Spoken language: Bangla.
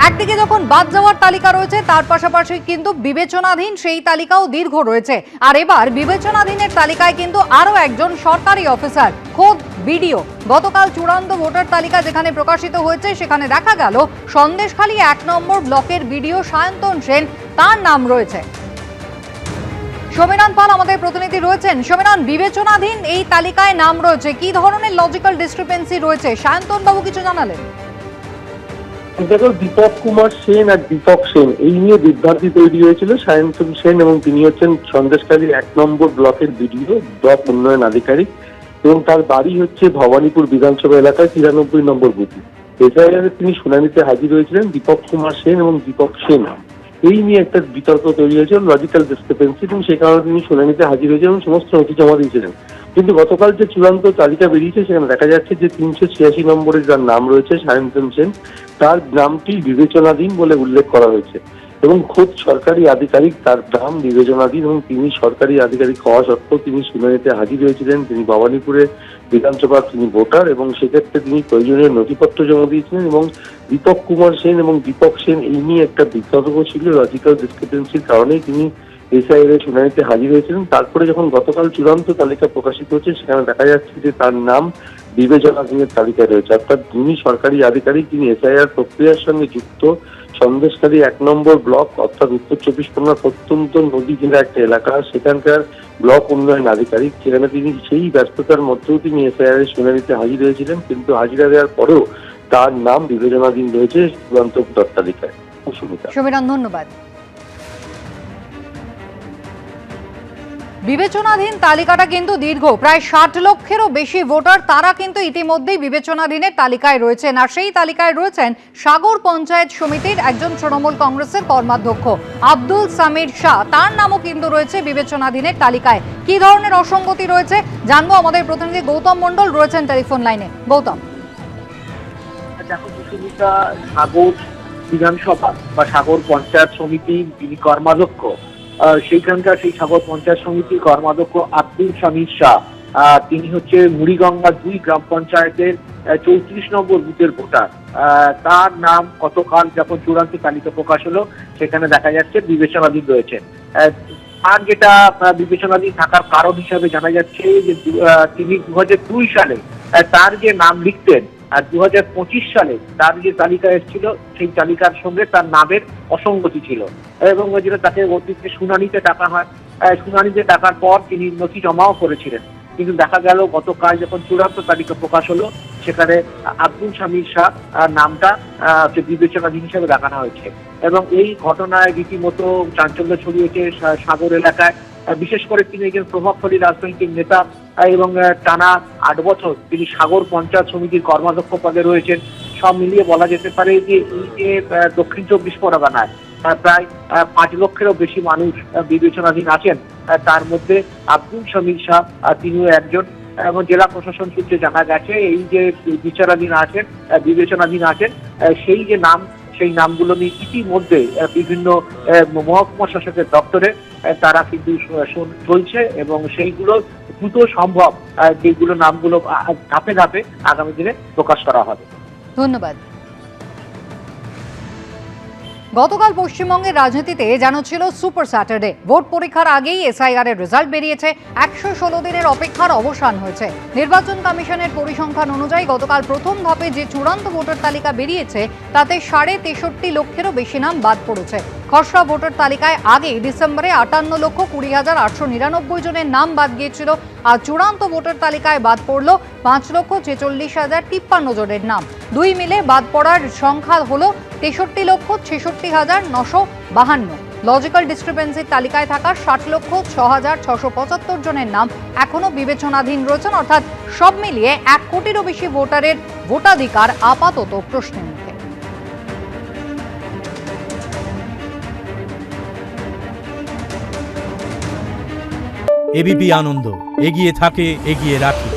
একদিকে যখন বাদ যাওয়ার তালিকা রয়েছে, তার পাশাপাশি কিন্তু বিবেচনাধীন সেই তালিকাও দীর্ঘ রয়েছে। আর এবার বিবেচনাধীনের তালিকায় কিন্তু আরো একজন সরকারি অফিসার, খোদ বিডিও। গতকাল চূড়ান্ত ভোটার তালিকা যেখানে প্রকাশিত হয়েছে, সেখানে দেখা গেল সন্দেশখালী 1 নম্বর ব্লকের বিডিও সায়ন্তন সেন, তার নাম রয়েছে। সমীরণ পাল আমাদের প্রতিনিধি রয়েছেন। সমীরণ, বিবেচনাধীন এই তালিকায় নাম রয়েছে, কি ধরনের লজিক্যাল ডিসক্রিপেন্সি রয়েছে? সায়ন্তন বাবু কিছু জানালেন? দেখো, দীপক কুমার সেন আর দীপক সেন এই নিয়ে বিভ্রান্তি তৈরি হয়েছিল। সায়ন্তন সেন এবং তিনি হচ্ছেন সন্দেশখালী 1 নম্বর ব্লকের বিডিও, ব্লক উন্নয়ন আধিকারিক, এবং তার বাড়ি হচ্ছে ভবানীপুর বিধানসভা এলাকায় 93 নম্বর বুথে। এসআইআর তিনি শুনানিতে হাজির হয়েছিলেন দীপক কুমার সেন এবং দীপক সেন। এই নিয়ে একটা বিতর্ক তৈরি হয়েছিল, লজিক্যাল ডিসক্রিপেন্সি, এবং সেই কারণে তিনি শুনানিতে হাজির হয়েছিলেন এবং সমস্ত নথি জমা দিয়েছিলেন। কিন্তু গতকাল যে চূড়ান্ত তালিকা বেরিয়েছে, সেখানে দেখা যাচ্ছে যে 386 নম্বরে যার নাম রয়েছে সায়ন্তন সেন, তার নামটি বিবেচনাধীন বলে উল্লেখ করা হয়েছে এবং খোদ সরকারি আধিকারিক তার নাম বিবেচনাধীন, এবং তিনি সরকারি আধিকারিক হওয়া সত্ত্বেও তিনি শুনানিতে হাজির হয়েছিলেন। তিনি ভবানীপুরে বিধানসভার তিনি ভোটার, এবং সেক্ষেত্রে তিনি প্রয়োজনীয় নথিপত্র জমা দিয়েছিলেন। এবং দীপক কুমার সেন এবং দীপক সেন এই নিয়ে একটা বিতর্ক ছিল, লজিক্যাল ডিসক্রিপেন্সির কারণেই তিনি এসআইআর শুনানিতে হাজির হয়েছিলেন। তারপরে যখন গতকাল চূড়ান্ত তালিকা প্রকাশিত হচ্ছে, সেখানে দেখা যাচ্ছে যে তার নাম বিবেচনাধীনের তালিকায় রয়েছে, অর্থাৎ যিনি সরকারি আধিকারিক, যিনি এসআইআর প্রক্রিয়ার সঙ্গে যুক্ত সন্দেশখালী 1 নম্বর ব্লক, অর্থাৎ উত্তর 24 পরগনার প্রত্যন্ত নদী জেলা একটা এলাকা, সেখানকার ব্লক উন্নয়ন আধিকারিক, সেখানে তিনি সেই ব্যস্ততার মধ্যেও তিনি এসআইআর শুনানিতে হাজির হয়েছিলেন। কিন্তু হাজিরা দেওয়ার পরেও তার নাম বিবেচনাধীন রয়েছে চূড়ান্ত ভোটার তালিকায়। সমীরণ, ধন্যবাদ। বিবেচনাধীন তালিকাটা কিন্তু দীর্ঘ, প্রায় 60 লক্ষেরও বেশি ভোটার, তারা কিন্তু ইতিমধ্যেই বিবেচনাধীনের তালিকায় রয়েছেন। আর সেই তালিকায় রয়েছেন সাগর পঞ্চায়েত সমিতির একজন তৃণমূল কংগ্রেসের কর্মাধ্যক্ষ আব্দুল সামির শাহ, তার নামও কিন্তু রয়েছে বিবেচনাধীনের তালিকায়। কি ধরনের অসঙ্গতি রয়েছে জানবো, আমাদের প্রতিনিধি গৌতম মণ্ডল রয়েছেন টেলিফোন লাইনে। গৌতম, দেখো সুস্মিতা, সাগর বিধানসভা বা সাগর পঞ্চায়েত সমিতির যিনি কর্মাধ্যক্ষ, সেইখানকার সেই সাগর পঞ্চায়েত সমিতির কর্মাধ্যক্ষ আব্দুল সামির শাহ, তিনি হচ্ছে মুড়িগঙ্গা 2 গ্রাম পঞ্চায়েতের 34 নম্বর বুথের ভোটার। তার নাম গতকাল যখন চূড়ান্ত তালিকা প্রকাশ হলো, সেখানে দেখা যাচ্ছে বিবেচনাধীন রয়েছে। আর যেটা বিবেচনাধীন থাকার কারণ হিসাবে জানা যাচ্ছে যে তিনি 2002 সালে তার যে নাম লিখতেন, আর 2025 সালে তার যে তালিকা এসেছিল, সেই তালিকার সঙ্গে তার নামের অসঙ্গতি ছিল, এবং যেটা তাকে অতীতে শুনানিতে ডাকা হয়। শুনানিতে ডাকার পর তিনি নথি জমাও করেছিলেন। কিন্তু দেখা গেল গতকাল যখন চূড়ান্ত তালিকা প্রকাশ হলো, সেখানে আব্দুল সামির শাহ নামটা বিবেচনাধীন হিসেবে দেখানো হয়েছে। এবং এই ঘটনায় রীতিমতো চাঞ্চল্য ছড়িয়েছে সাগর এলাকায়। বিশেষ করে তিনি একজন প্রভাবশালী রাজনৈতিক নেতা এবং টানা 8 বছর তিনি সাগর পঞ্চায়েত সমিতির কর্মাধ্যক্ষ পদে রয়েছেন। সব মিলিয়ে বলা যেতে পারে যে এই যে দক্ষিণ 24 পরগনায় প্রায় 5 লক্ষেরও বেশি মানুষ বিবেচনাধীন আছেন, তার মধ্যে আব্দুল সামির শাহ তিনিও একজন। এবং জেলা প্রশাসন সূত্রে জানা গেছে এই যে বিবেচনাধীন আছেন সেই যে নাম, সেই নামগুলো নিয়ে ইতিমধ্যে বিভিন্ন মহকুমা শাসকের দপ্তরে তারা কিন্তু চলছে, এবং সেইগুলো দ্রুত সম্ভব যেগুলো নামগুলো ধাপে ধাপে আগামী দিনে প্রকাশ করা হবে। ধন্যবাদ। গতকাল পশ্চিমবঙ্গের রাজনীতিতে যেন ছিল সুপার স্যাটারডে। ভোট পরীক্ষার আগেই এসআইআর এর রেজাল্ট বেরিয়েছে, 116 দিনের অপেক্ষার অবসান হয়েছে। নির্বাচন কমিশনের পরিসংখ্যান অনুযায়ী গতকাল প্রথম ধাপে যে চূড়ান্ত ভোটার তালিকা বেরিয়েছে, তাতে 63.5 লক্ষেরও বেশি নাম বাদ পড়েছে। খসড়া ভোটার তালিকায় আগে ডিসেম্বরে 58,20,899 জনের নাম বাদ গিয়েছিল, আর চূড়ান্ত ভোটার তালিকায় বাদ পড়ল 5,46,053 জনের নাম। দুই মিলে বাদ পড়ার সংখ্যা হলো 63,66,952। লজিক্যাল ডিসক্রিপেন্সির তালিকায় থাকা 60,06,675 জনের নাম এখনো বিবেচনাধীন রয়েছেন, অর্থাৎ সব মিলিয়ে 1 কোটিরও বেশি ভোটারের ভোটাধিকার আপাতত প্রশ্নের মুখে। এবিপি আনন্দ, এগিয়ে থাকে, এগিয়ে রাখে।